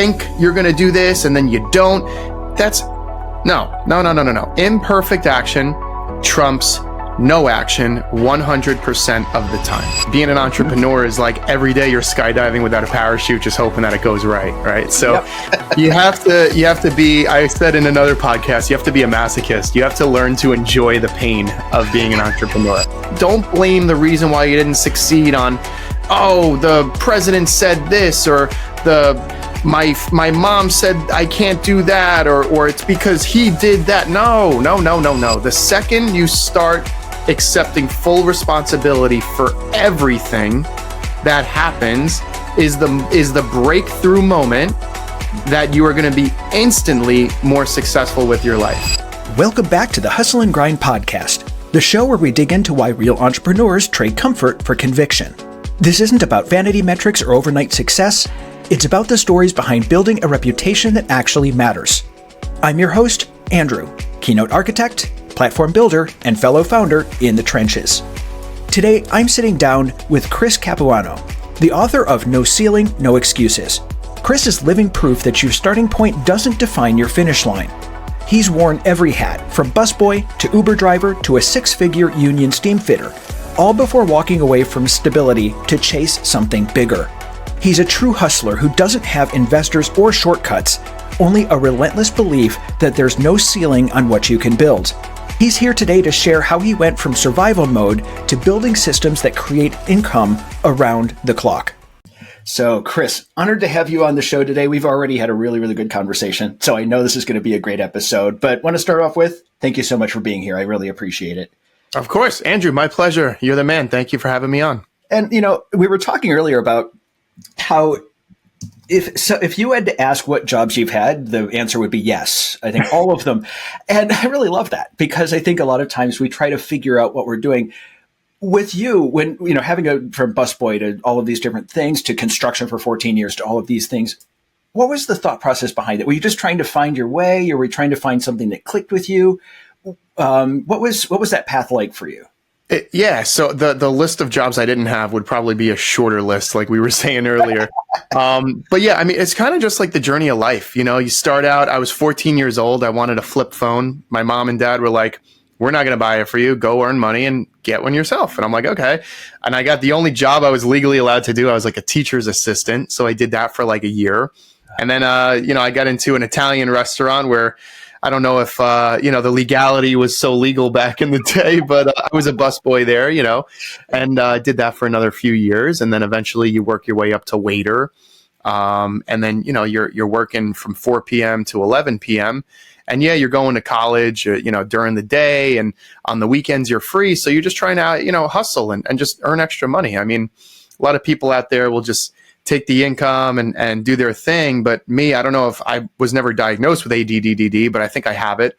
think you're going to do this and then you don't. That's no. Imperfect action trumps no action 100% of the time. Being an entrepreneur is like every day you're skydiving without a parachute, just hoping that it goes right? So you have to be, I said in another podcast, you have to be a masochist. You have to learn to enjoy the pain of being an entrepreneur. Don't blame the reason why you didn't succeed on, oh, the president said this, or my mom said I can't do that, or it's because he did that. No. The second you start accepting full responsibility for everything that happens is the breakthrough moment that you are going to be instantly more successful with your life. Welcome back to the Hustle and Grind podcast, the show where we dig into why real entrepreneurs trade comfort for conviction. This isn't about vanity metrics or overnight success. It's about the stories behind building a reputation that actually matters. I'm your host, Andrew, keynote architect, platform builder, and fellow founder in the trenches. Today, I'm sitting down with Chris Capuano, the author of No Ceiling, No Excuses. Chris is living proof that your starting point doesn't define your finish line. He's worn every hat, from busboy to Uber driver to a six-figure union steam fitter, all before walking away from stability to chase something bigger. He's a true hustler who doesn't have investors or shortcuts, only a relentless belief that there's no ceiling on what you can build. He's here today to share how he went from survival mode to building systems that create income around the clock. So, Chris, honored to have you on the show today. We've already had a really, really good conversation, so I know this is going to be a great episode. But want to start off with, thank you so much for being here. I really appreciate it. Of course, Andrew, my pleasure. You're the man. Thank you for having me on. And, we were talking earlier about how if you had to ask what jobs you've had, the answer would be yes. I think all of them. And I really love that, because I think a lot of times we try to figure out what we're doing. With you, when, having from busboy to all of these different things, to construction for 14 years, to all of these things, what was the thought process behind it? Were you just trying to find your way, or were you trying to find something that clicked with you? What was that path like for you? So the list of jobs I didn't have would probably be a shorter list, like we were saying earlier. But yeah, I mean, it's kind of just like the journey of life. You start out, I was 14 years old. I wanted a flip phone. My mom and dad were like, we're not going to buy it for you. Go earn money and get one yourself. And I'm like, okay. And I got the only job I was legally allowed to do. I was like a teacher's assistant. So I did that for like a year. And then, I got into an Italian restaurant where I don't know if, the legality was so legal back in the day, but I was a busboy there, and did that for another few years. And then eventually you work your way up to waiter. And then, you're working from 4 p.m. to 11 p.m. And yeah, you're going to college, during the day, and on the weekends you're free. So you're just trying to, hustle and just earn extra money. I mean, a lot of people out there will just take the income and do their thing. But me, I don't know if I was never diagnosed with ADDD, but I think I have it,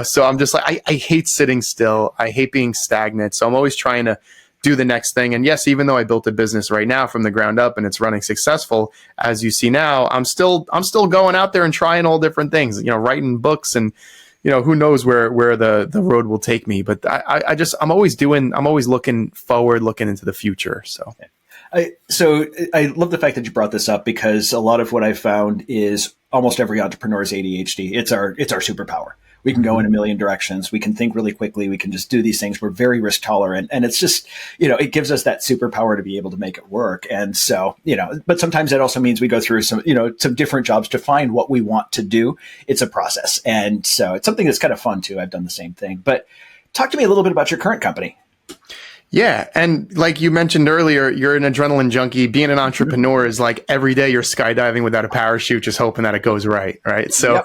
so I'm just like, I hate sitting still. I hate being stagnant. So I'm always trying to do the next thing. And yes, even though I built a business right now from the ground up and it's running successful, as you see now, I'm still going out there and trying all different things, writing books, and, who knows where the road will take me. But I'm always looking forward, looking into the future. So. So I love the fact that you brought this up, because a lot of what I've found is almost every entrepreneur is ADHD. It's our superpower. We can go in a million directions. We can think really quickly. We can just do these things. We're very risk tolerant. And it's just, it gives us that superpower to be able to make it work. And so, but sometimes that also means we go through some different jobs to find what we want to do. It's a process. And so it's something that's kind of fun too. I've done the same thing. But talk to me a little bit about your current company. Yeah. And like you mentioned earlier, you're an adrenaline junkie. Being an entrepreneur is like every day you're skydiving without a parachute, just hoping that it goes right. So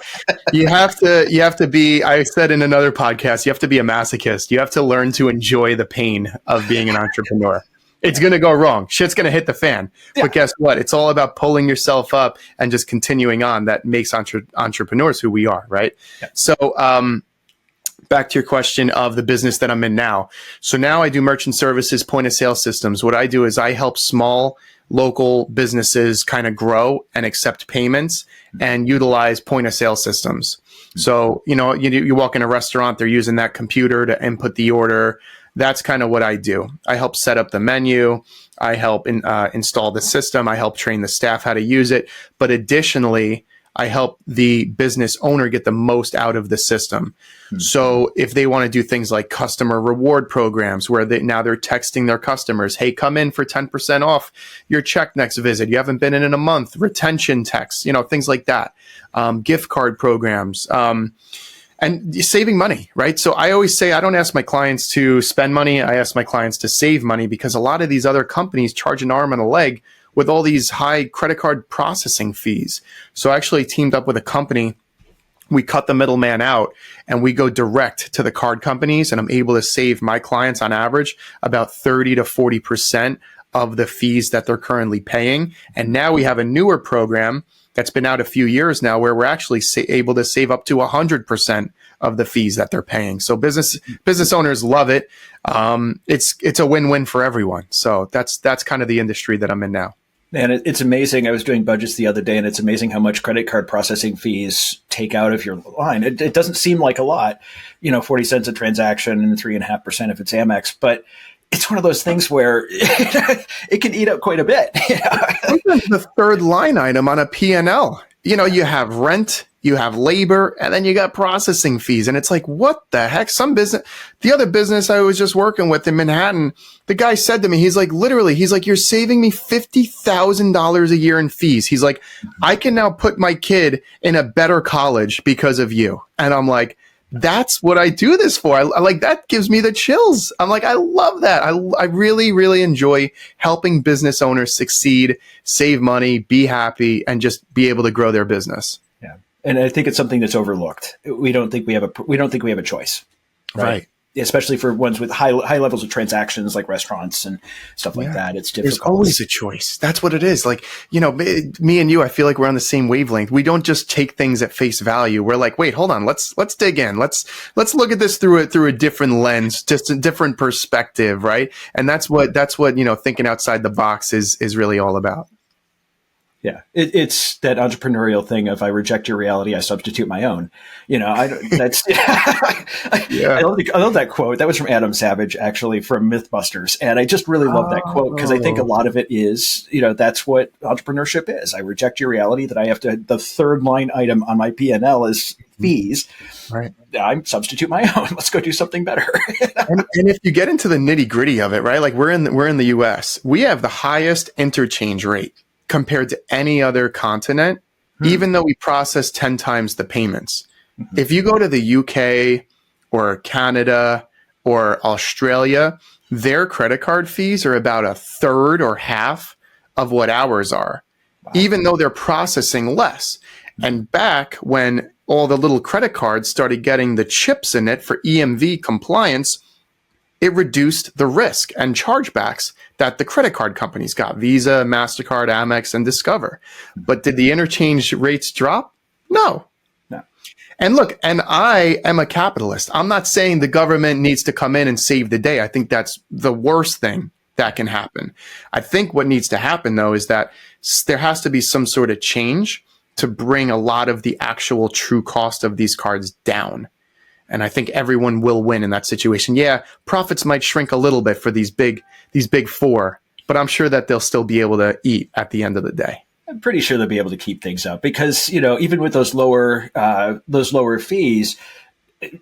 you have to be, I said in another podcast, you have to be a masochist. You have to learn to enjoy the pain of being an entrepreneur. It's going to go wrong. Shit's going to hit the fan. Yeah. But guess what? It's all about pulling yourself up and just continuing on. That makes entrepreneurs who we are. Right. Yeah. So, back to your question of the business that I'm in now. So now I do merchant services, point of sale systems. What I do is I help small local businesses kind of grow and accept payments and utilize point of sale systems. So, you walk in a restaurant, they're using that computer to input the order. That's kind of what I do. I help set up the menu. I help install the system. I help train the staff how to use it. But additionally, I help the business owner get the most out of the system. Mm-hmm. So if they want to do things like customer reward programs where now they're texting their customers, hey, come in for 10% off your check next visit. You haven't been in a month. Retention texts, things like that. Gift card programs. And saving money, right? So I always say I don't ask my clients to spend money. I ask my clients to save money because a lot of these other companies charge an arm and a leg with all these high credit card processing fees. So I actually teamed up with a company. We cut the middleman out and we go direct to the card companies, and I'm able to save my clients on average about 30 to 40% of the fees that they're currently paying. And now we have a newer program that's been out a few years now where we're actually able to save up to 100% of the fees that they're paying. So business owners love it. It's a win-win for everyone. So that's kind of the industry that I'm in now. And it's amazing. I was doing budgets the other day, and it's amazing how much credit card processing fees take out of your line. It doesn't seem like a lot, 40 cents a transaction and 3.5% if it's Amex, but it's one of those things where it can eat up quite a bit. Sometimes the third line item on a P&L. You have rent, you have labor, and then you got processing fees. And it's like, what the heck? The other business I was just working with in Manhattan, the guy said to me, he's like, you're saving me $50,000 a year in fees. He's like, I can now put my kid in a better college because of you. And I'm like, that's what I do this for. I like, that gives me the chills. I'm like, I love that. I really, really enjoy helping business owners succeed, save money, be happy, and just be able to grow their business. Yeah. And I think it's something that's overlooked. We don't think we have a choice. Right. Especially for ones with high levels of transactions like restaurants and stuff like that. It's difficult. There's always a choice. That's what it is. Like, me and you, I feel like we're on the same wavelength. We don't just take things at face value. We're like, wait, hold on. Let's dig in. Let's look at this through a different lens, just a different perspective. Right. And that's what, thinking outside the box is really all about. Yeah, it's that entrepreneurial thing of I reject your reality, I substitute my own. That's I love that quote. That was from Adam Savage, actually, from Mythbusters, and I just really love that quote because I think a lot of it is, that's what entrepreneurship is. I reject your reality that I have to. The third line item on my P&L is fees. Right. I substitute my own. Let's go do something better. and if you get into the nitty gritty of it, right? Like we're in the U.S. We have the highest interchange rate compared to any other continent, even though we process 10 times the payments. Mm-hmm. If you go to the UK or Canada or Australia, their credit card fees are about a third or half of what ours are, even though they're processing less. And back when all the little credit cards started getting the chips in it for EMV compliance, it reduced the risk and chargebacks that the credit card companies got, Visa, MasterCard, Amex, and Discover. But did the interchange rates drop? No. And look, and I am a capitalist. I'm not saying the government needs to come in and save the day. I think that's the worst thing that can happen. I think what needs to happen, though, is that there has to be some sort of change to bring a lot of the actual true cost of these cards down. And I think everyone will win in that situation. Yeah, profits might shrink a little bit for these big four, but I'm sure that they'll still be able to eat at the end of the day. I'm pretty sure they'll be able to keep things up because, even with those lower fees,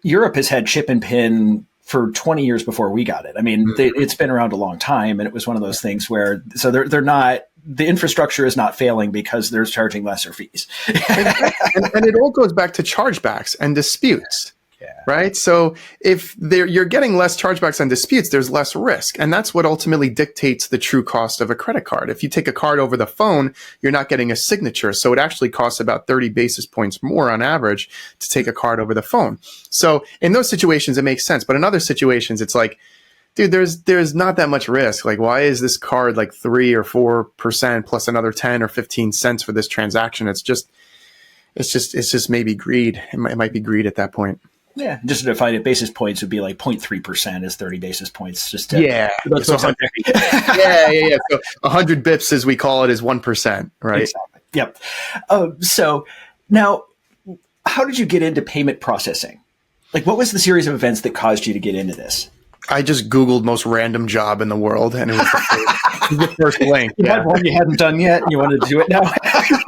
Europe has had chip and pin for 20 years before we got it. I mean, it's been around a long time, and it was one of those things where, so they're not, the infrastructure is not failing because they're charging lesser fees. and it all goes back to chargebacks and disputes. Yeah. Right. So if you're getting less chargebacks and disputes, there's less risk. And that's what ultimately dictates the true cost of a credit card. If you take a card over the phone, you're not getting a signature. So it actually costs about 30 basis points more on average to take a card over the phone. So in those situations, it makes sense. But in other situations, it's like, dude, there's not that much risk. Like, why is this card like 3 or 4% plus another 10 or 15 cents for this transaction? It's just maybe greed. It might be greed at that point. Yeah, just to define it, basis points would be like 0.3% is 30 basis points. Just to, yeah. So yeah. So 100 bips, as we call it, is 1%, right? Exactly. Yep. So now, how did you get into payment processing? Like, what was the series of events that caused you to get into this? I just Googled most random job in the world, and it was the first link. You had one you hadn't done yet, and you wanted to do it now.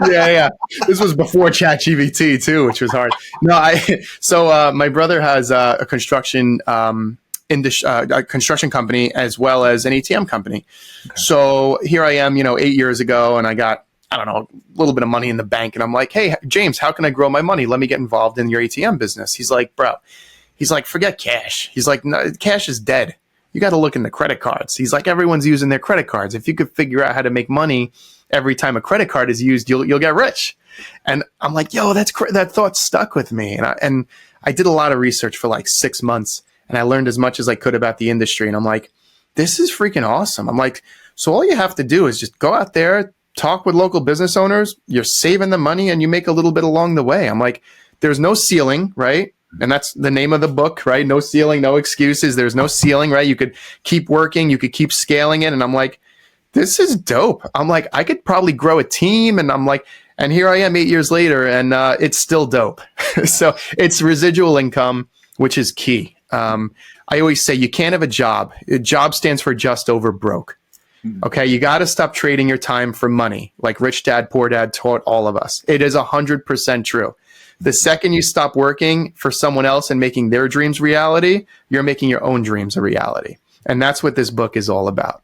Yeah. This was before ChatGPT too, which was hard. No, my brother has a construction a construction company as well as an ATM company. Okay. So here I am, 8 years ago, and I got, I don't know, a little bit of money in the bank, and I'm like, hey, James, how can I grow my money? Let me get involved in your ATM business. He's like, forget cash. He's like, no, cash is dead. You got to look into credit cards. He's like, everyone's using their credit cards. If you could figure out how to make money every time a credit card is used, you'll get rich. And I'm like, yo, that thought stuck with me. And I did a lot of research for like 6 months, and I learned as much as I could about the industry. And I'm like, this is freaking awesome. I'm like, so all you have to do is just go out there, talk with local business owners. You're saving the money, and you make a little bit along the way. I'm like, there's no ceiling, right? And that's the name of the book, right? No ceiling, no excuses. There's no ceiling, right? You could keep working. You could keep scaling it. And I'm like, this is dope. I'm like, I could probably grow a team. And I'm like, and here I am 8 years later, and it's still dope. So it's residual income, which is key. I always say you can't have a job. A job stands for just over broke. Okay, you got to stop trading your time for money, like Rich Dad, Poor Dad taught all of us. It is 100% true. The second you stop working for someone else and making their dreams reality, you're making your own dreams a reality. And that's what this book is all about.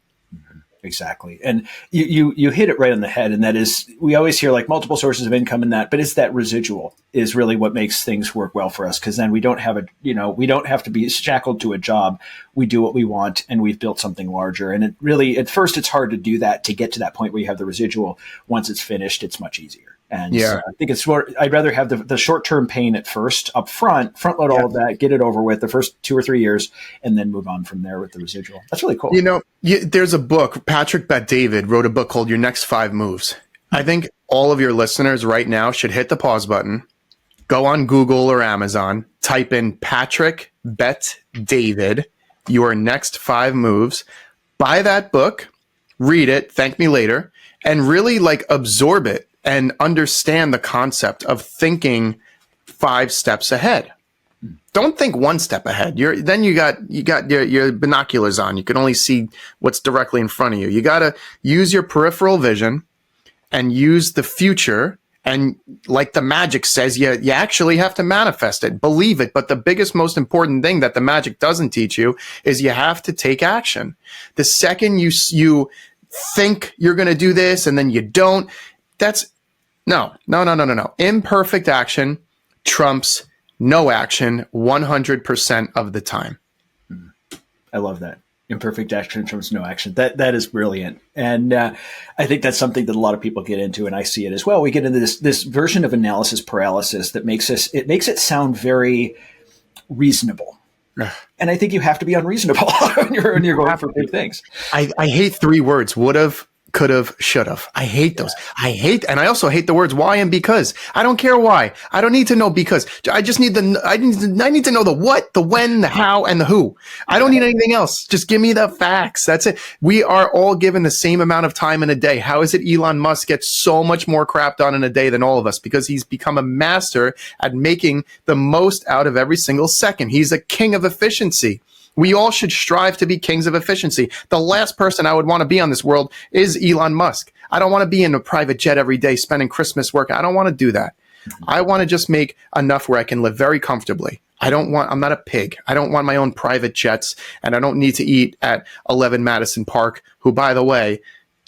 Exactly. And you hit it right on the head. And that is, we always hear like multiple sources of income in that, but it's that residual is really what makes things work well for us. Cause then we don't have we don't have to be shackled to a job. We do what we want, and we've built something larger. And it really, at first it's hard to do that, to get to that point where you have the residual. Once it's finished, it's much easier. And yeah. I think it's more, I'd rather have the short-term pain at first, up front load all of that, get it over with the first 2 or 3 years, and then move on from there with the residual. That's really cool. There's a book, Patrick Bet-David wrote a book called Your Next 5 Moves. I think all of your listeners right now should hit the pause button, go on Google or Amazon, type in Patrick Bet-David, Your Next 5 Moves, buy that book, read it, thank me later, and really absorb it and understand the concept of thinking 5 steps ahead. Don't think 1 step ahead. Then you got your binoculars on. You can only see what's directly in front of you. You got to use your peripheral vision and use the future. And like the magic says, you actually have to manifest it, believe it. But the biggest, most important thing that the magic doesn't teach you is you have to take action. The second you think you're going to do this and then you don't, that's no. Imperfect action trumps no action 100% of the time. I love that. Imperfect action trumps no action. That is brilliant. And I think that's something that a lot of people get into, and I see it as well. We get into this version of analysis paralysis that makes it sound very reasonable. And I think you have to be unreasonable when you're going for big things. I hate 3 words: would've, could've, should've. I hate those. And I also hate the words why and because. I don't care why. I don't need to know because. I just need I need to know the what, the when, the how, and the who. I don't need anything else. Just give me the facts. That's it. We are all given the same amount of time in a day. How is it Elon Musk gets so much more crap done in a day than all of us? Because he's become a master at making the most out of every single second. He's a king of efficiency. We all should strive to be kings of efficiency. The last person I would want to be on this world is Elon Musk. I don't want to be in a private jet every day spending Christmas work. I don't want to do that. I want to just make enough where I can live very comfortably. I'm not a pig. I don't want my own private jets, and I don't need to eat at 11 Madison Park, who, by the way,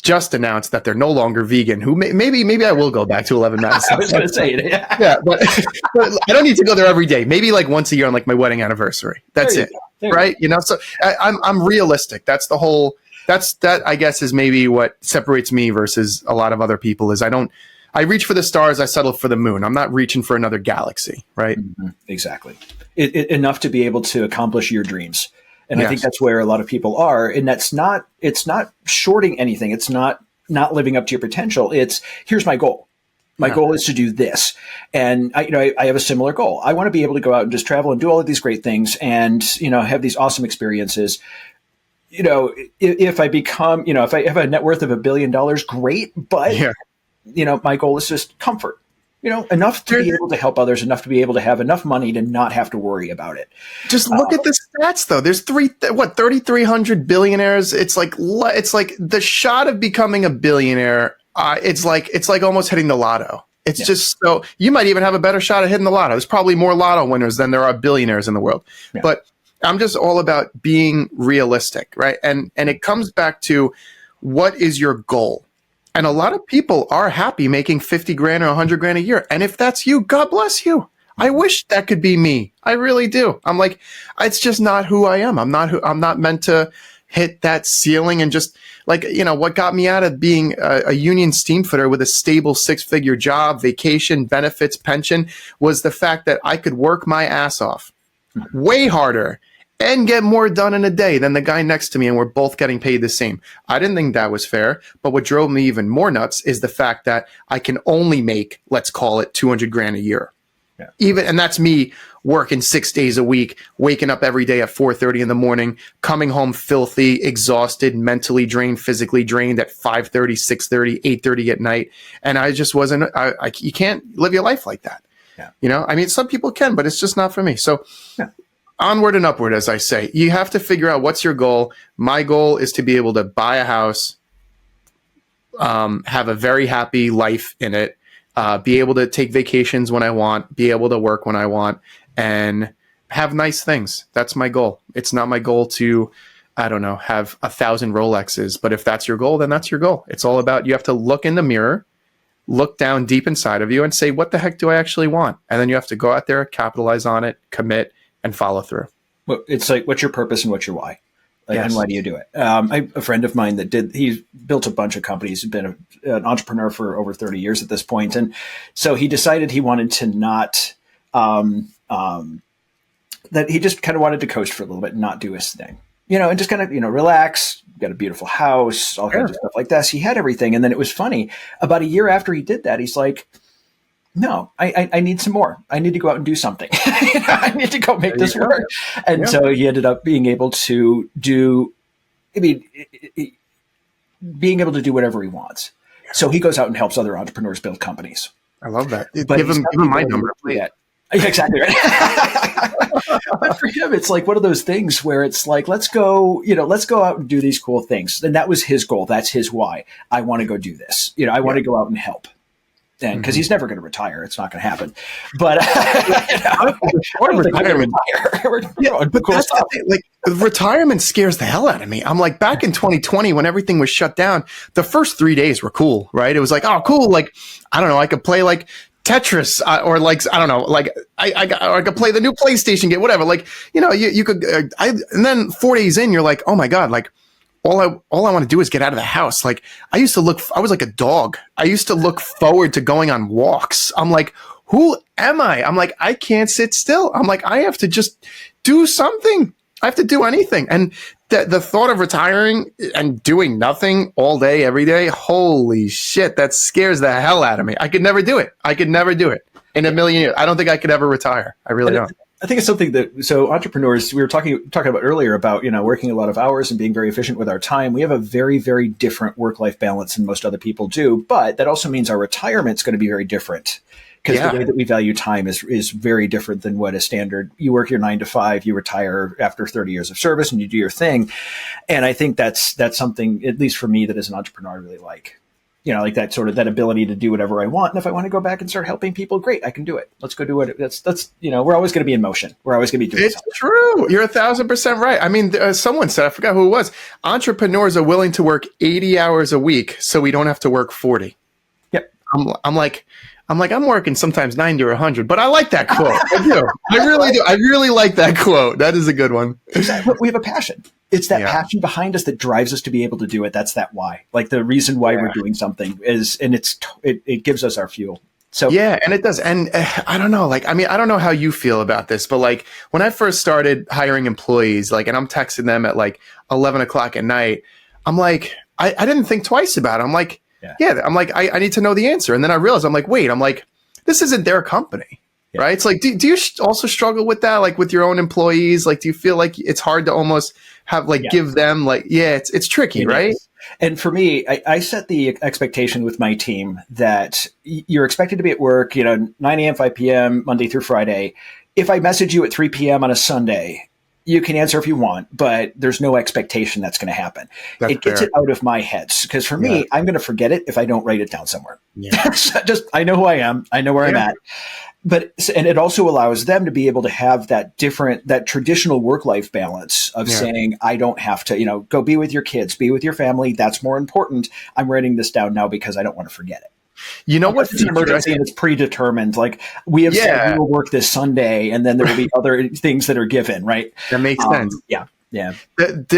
just announced that they're no longer vegan. Who maybe I will go back to 11 Madison. I was going to say it. Yeah, but I don't need to go there every day. Maybe once a year on my wedding anniversary. That's it. Right? So I'm realistic. That's that I guess is maybe what separates me versus a lot of other people is I reach for the stars, I settle for the moon. I'm not reaching for another galaxy, right? Mm-hmm. Exactly. Enough to be able to accomplish your dreams. And yes. I think that's where a lot of people are. And it's not shorting anything. It's not living up to your potential. It's here's my goal. My goal is to do this. And I have a similar goal. I want to be able to go out and just travel and do all of these great things and, have these awesome experiences. If I become, if I have a net worth of $1 billion, great. But, my goal is just comfort. enough to be able to help others, enough to be able to have enough money to not have to worry about it. Just look at the stats, though. There's 3,300 billionaires. It's like the shot of becoming a billionaire. It's like almost hitting the lotto. It's just so you might even have a better shot at hitting the lotto. There's probably more lotto winners than there are billionaires in the world. Yeah. But I'm just all about being realistic, right? And it comes back to what is your goal? And a lot of people are happy making 50 grand or 100 grand a year. And if that's you, God bless you. I wish that could be me. I really do. I'm like, it's just not who I am. I'm not meant to hit that ceiling. And just like, what got me out of being a union steam fitter with a stable 6-figure job, vacation, benefits, pension, was the fact that I could work my ass off way harder and get more done in a day than the guy next to me, and we're both getting paid the same. I didn't think that was fair, but what drove me even more nuts is the fact that I can only make, let's call it 200 grand a year. Yeah. And that's me working 6 days a week, waking up every day at 4:30 in the morning, coming home filthy, exhausted, mentally drained, physically drained at 5:30, 6:30, 8:30 at night. And I just wasn't, you can't live your life like that. Yeah. Some people can, but it's just not for me. So onward and upward, as I say. You have to figure out what's your goal. My goal is to be able to buy a house, have a very happy life in it, be able to take vacations when I want, be able to work when I want, and have nice things. That's my goal. It's not my goal to, have 1,000 Rolexes. But if that's your goal, then that's your goal. It's all about, you have to look in the mirror, look down deep inside of you and say, what the heck do I actually want? And then you have to go out there, capitalize on it, commit, and follow through. Well, it's like, what's your purpose and what's your why? And why do you do it? A friend of mine he built a bunch of companies, he's been an entrepreneur for over 30 years at this point. And so he decided he wanted to not, that he just kind of wanted to coast for a little bit and not do his thing, and just kind of, relax, got a beautiful house, all kinds of stuff like that. So he had everything. And then it was funny, about a year after he did that, he's like, no, I need some more. I need to go out and do something. I need to go make this work. And so he ended up being able to being able to do whatever he wants. So he goes out and helps other entrepreneurs build companies. I love that. Give him my number. Yeah, exactly right. But for him, it's like one of those things where it's like, let's go out and do these cool things. And that was his goal. That's his why. I want to go do this. I want to go out and help. And because he's never going to retire, it's not going to happen. But retirement. Retirement scares the hell out of me. I'm like, back in 2020 when everything was shut down, the first 3 days were cool, right? It was like, oh, cool. Like, I don't know, I could play like Tetris or like, I don't know, like I could play the new PlayStation game, whatever. Like, you could. And then 4 days in, you're like, oh my god, like. All I want to do is get out of the house. Like I was like a dog. I used to look forward to going on walks. I'm like, who am I? I'm like, I can't sit still. I'm like, I have to just do something. I have to do anything. And the thought of retiring and doing nothing all day, every day, holy shit, that scares the hell out of me. I could never do it. In a million years. I don't think I could ever retire. I really don't. I think it's something so entrepreneurs, we were talking about earlier about, working a lot of hours and being very efficient with our time. We have a very, very different work-life balance than most other people do, but that also means our retirement's going to be very different because the way that we value time is very different than what a standard, you work your 9 to 5, you retire after 30 years of service and you do your thing. And I think that's something, at least for me, that as an entrepreneur, I really like. Like that sort of that ability to do whatever I want. And if I want to go back and start helping people, great, I can do it. Let's go do it. That's we're always going to be in motion. We're always going to be doing something. It's true. You're 1,000% right. I mean, someone said, I forgot who it was, entrepreneurs are willing to work 80 hours a week so we don't have to work 40. Yep. I'm working sometimes 90 or 100, but I like that quote. I do. I really do. I really like that quote. That is a good one. Exactly. We have a passion. It's that passion behind us that drives us to be able to do it. That's that why. Like the reason why we're doing something is, and it gives us our fuel. So yeah, and it does. And I don't know, like, I mean, I don't know how you feel about this, but like when I first started hiring employees, like, and I'm texting them at like 11 o'clock at night, I'm like, I didn't think twice about it. I'm like, I'm like, I need to know the answer. And then I realized, I'm like, wait, this isn't their company, right? It's like, do you also struggle with that? Like with your own employees? Like, do you feel like it's hard to almost have like, give them like, it's tricky, right? And for me, I set the expectation with my team that you're expected to be at work, 9 a.m., 5 p.m., Monday through Friday. If I message you at 3 p.m. on a Sunday, you can answer if you want, but there's no expectation that's going to happen. That's It gets fair. it out of my head. Because for me, I'm going to forget it if I don't write it down somewhere. Yeah. Just, I know who I am. I know where I'm at. And it also allows them to be able to have that traditional work-life balance of saying, I don't have to, go be with your kids, be with your family. That's more important. I'm writing this down now because I don't want to forget it. You know what? It's an emergency and it's predetermined. Like we have said we will work this Sunday, and then there will be other things that are given, right? That makes sense. Yeah. Yeah.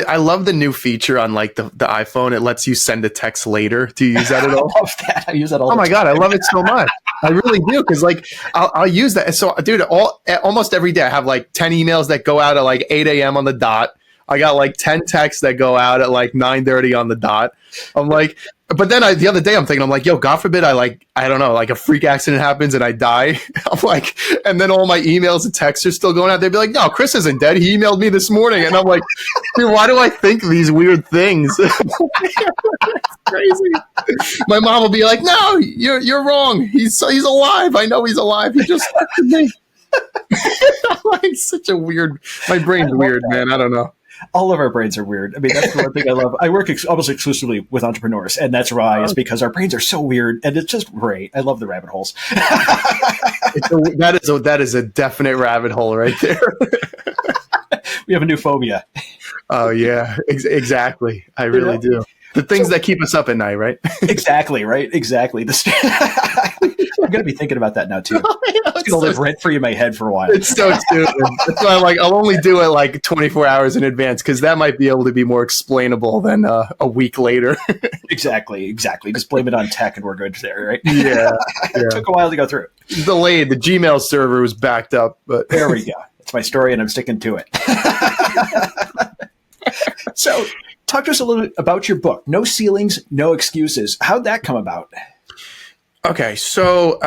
I love the new feature on like the iPhone. It lets you send a text later. Do you use that at all? I love that. I use that all the time. Oh my God, I love it so much. I really do. Cause like I'll use that. So dude, almost every day I have like 10 emails that go out at like 8 a.m. on the dot. I got like 10 texts that go out at like 9:30 on the dot. I'm like, but then the other day I'm thinking, I'm like, yo, God forbid I don't know, like a freak accident happens and I die. I'm like, and then all my emails and texts are still going out. They'd be like, no, Chris isn't dead. He emailed me this morning. And I'm like, dude, why do I think these weird things? It's crazy. My mom will be like, no, you're wrong. He's alive. I know he's alive. He just texted me. Like such a weird, my brain's weird, man. I don't know. All of our brains are weird. I mean, that's the one thing I love. I work almost exclusively with entrepreneurs, and that's why it's because our brains are so weird, and it's just great. I love the rabbit holes. That is a definite rabbit hole right there. We have a new phobia. Oh yeah, exactly. I really do. The things that keep us up at night, right? Exactly, right? Exactly. I'm going to be thinking about that now, too. It's going to live rent free in my head for a while. It's so stupid. That's why I'm like, I'll only do it like 24 hours in advance because that might be able to be more explainable than a week later. Exactly. Just blame it on tech and we're good there, right? Yeah. It took a while to go through. Delayed. The Gmail server was backed up. But there we go. That's my story and I'm sticking to it. So talk to us a little bit about your book, No Ceilings, No Excuses. How'd that come about? Okay, so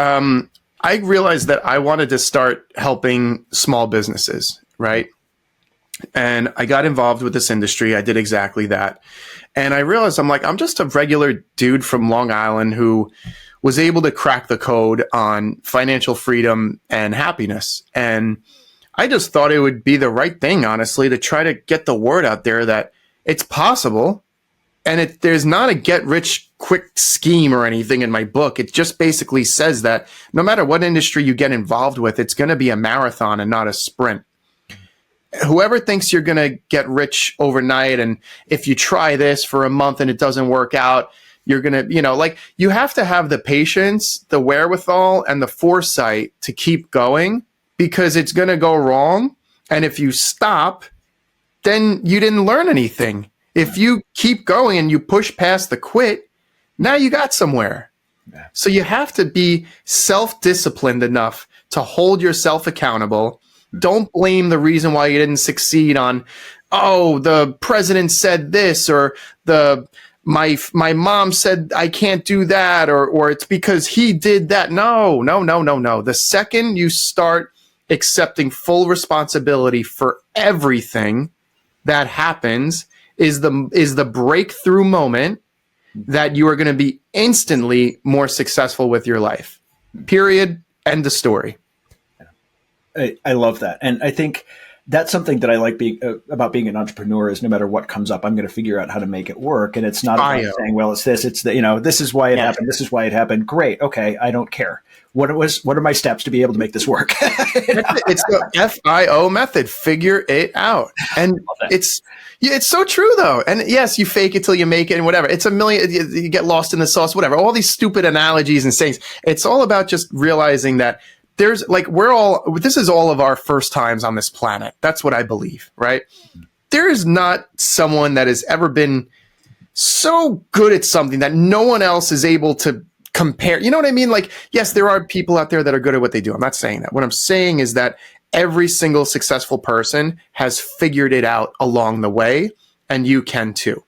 I realized that I wanted to start helping small businesses, right? And I got involved with this industry. I did exactly that. And I realized I'm just a regular dude from Long Island who was able to crack the code on financial freedom and happiness. And I just thought it would be the right thing, honestly, to try to get the word out there that it's possible. And there's not a get rich quick scheme or anything in my book. It just basically says that no matter what industry you get involved with, it's going to be a marathon and not a sprint. Whoever thinks you're going to get rich overnight, and if you try this for a month and it doesn't work out, you're going to, you have to have the patience, the wherewithal, and the foresight to keep going because it's going to go wrong. And if you stop, then you didn't learn anything. If you keep going and you push past the quit, now you got somewhere. Yeah. So you have to be self-disciplined enough to hold yourself accountable. Don't blame the reason why you didn't succeed on, the president said this, or my mom said I can't do that, or it's because he did that. No. The second you start accepting full responsibility for everything that happens is the breakthrough moment that you are going to be instantly more successful with your life. Period. End of story. I love that. And I think that's something that I like about being an entrepreneur is no matter what comes up, I'm going to figure out how to make it work. And it's not about saying, well, it's this, it's this is why it happened. This is why it happened. Great. Okay. I don't care. What are my steps to be able to make this work? It's the FIO method. Figure it out. And it's so true though. And yes, you fake it till you make it and whatever. It's a million, you get lost in the sauce, whatever. All these stupid analogies and sayings. It's all about just realizing that there's this is all of our first times on this planet. That's what I believe, right? There is not someone that has ever been so good at something that no one else is able to compare. You know what I mean? Like, yes, there are people out there that are good at what they do. I'm not saying that. What I'm saying is that every single successful person has figured it out along the way, and you can too.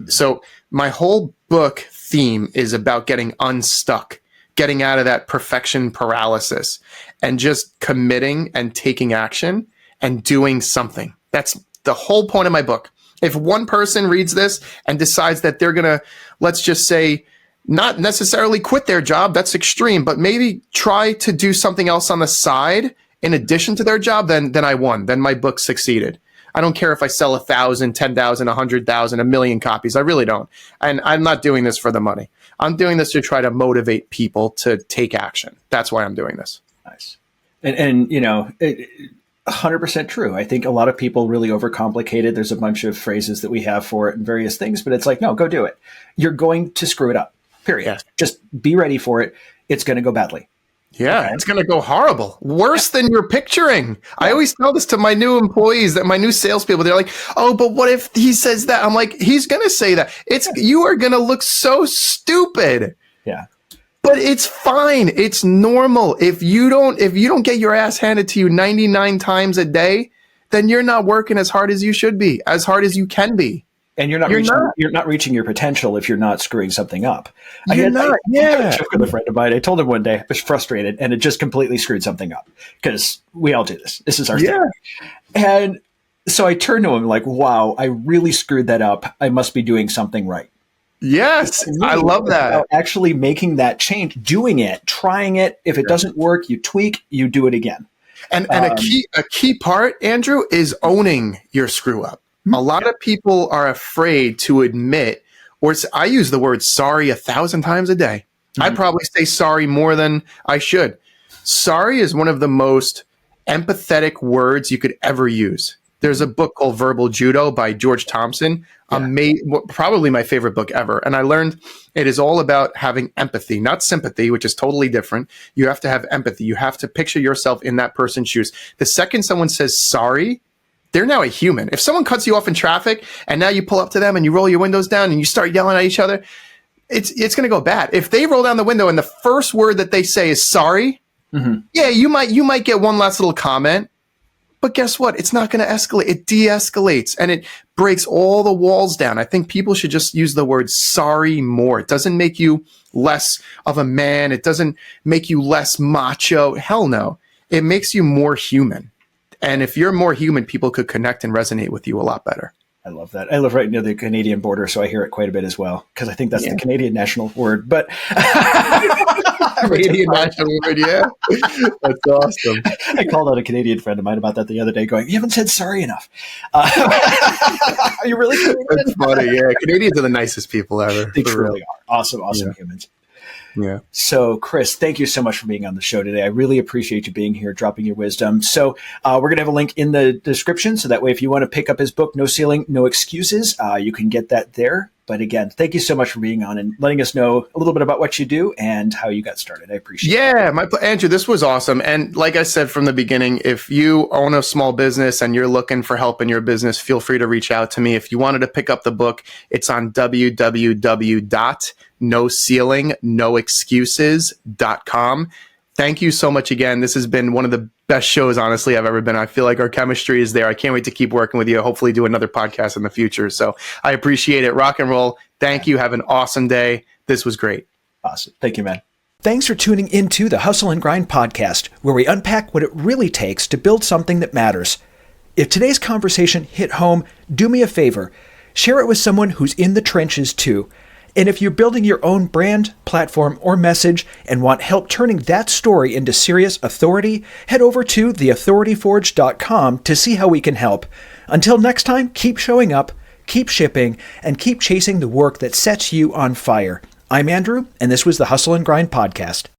So my whole book theme is about getting unstuck, getting out of that perfection paralysis and just committing and taking action and doing something. That's the whole point of my book. If one person reads this and decides that they're going to, let's just say, not necessarily quit their job, that's extreme, but maybe try to do something else on the side in addition to their job, then I won. Then my book succeeded. I don't care if I sell 1,000, 10,000, 100,000, 1,000,000 copies. I really don't. And I'm not doing this for the money. I'm doing this to try to motivate people to take action. That's why I'm doing this. Nice. And 100% true. I think a lot of people really overcomplicate it. There's a bunch of phrases that we have for it and various things, but it's like, no, go do it. You're going to screw it up. Period. Yes. Just be ready for it. It's going to go badly. Yeah, okay. It's going to go horrible. Worse than you're picturing. Yeah. I always tell this to my new employees, that my new salespeople, they're like, oh, but what if he says that? I'm like, he's going to say that. You are going to look so stupid. Yeah. But it's fine. It's normal. If you don't get your ass handed to you 99 times a day, then you're not working as hard as you should be, as hard as you can be. And you're not reaching your potential if you're not screwing something up. I had a joke with a friend of mine. I told him one day I was frustrated and it just completely screwed something up, because we all do this. This is our thing. And so I turned to him like, wow, I really screwed that up. I must be doing something right. Yes, I love that. Actually making that change, doing it, trying it. If it doesn't work, you tweak, you do it again. And a key part, Andrew, is owning your screw up. A lot of people are afraid to admit, or I use the word sorry 1,000 times a day. Mm-hmm. I probably say sorry more than I should. Sorry is one of the most empathetic words you could ever use. There's a book called Verbal Judo by George Thompson. Probably my favorite book ever. And I learned it is all about having empathy, not sympathy, which is totally different. You have to have empathy. You have to picture yourself in that person's shoes. The second someone says sorry, they're now a human. If someone cuts you off in traffic and now you pull up to them and you roll your windows down and you start yelling at each other, it's going to go bad. If they roll down the window and the first word that they say is sorry, yeah, you might get one last little comment, but guess what? It's not going to escalate. It de-escalates and it breaks all the walls down. I think people should just use the word sorry more. It doesn't make you less of a man. It doesn't make you less macho. Hell no. It makes you more human. And if you're more human, people could connect and resonate with you a lot better. I love that. I live right near the Canadian border, so I hear it quite a bit as well, because I think that's the Canadian national word. But Canadian national word, yeah. That's awesome. I called out a Canadian friend of mine about that the other day, going, "You haven't said sorry enough." Are you really Canadian? That's funny, yeah. Canadians are the nicest people ever. They truly are. Awesome humans. Yeah. So, Chris, thank you so much for being on the show today. I really appreciate you being here, dropping your wisdom. So we're going to have a link in the description, so that way if you want to pick up his book, No Ceiling, No Excuses, you can get that there. But again, thank you so much for being on and letting us know a little bit about what you do and how you got started. I appreciate it. Yeah, Andrew, this was awesome. And like I said from the beginning, if you own a small business and you're looking for help in your business, feel free to reach out to me. If you wanted to pick up the book, it's on www.noceiling.noexcuses.com. Thank you so much again. This has been one of the best shows, honestly, I've ever been. I feel like our chemistry is there. I can't wait to keep working with you. Hopefully do another podcast in the future. So I appreciate it. Rock and roll. Thank you. Have an awesome day. This was great. Awesome. Thank you, man. Thanks for tuning into the Hustle and Grind podcast, where we unpack what it really takes to build something that matters. If today's conversation hit home, do me a favor. Share it with someone who's in the trenches too. And if you're building your own brand, platform, or message and want help turning that story into serious authority, head over to theauthorityforge.com to see how we can help. Until next time, keep showing up, keep shipping, and keep chasing the work that sets you on fire. I'm Andrew, and this was the Hustle and Grind podcast.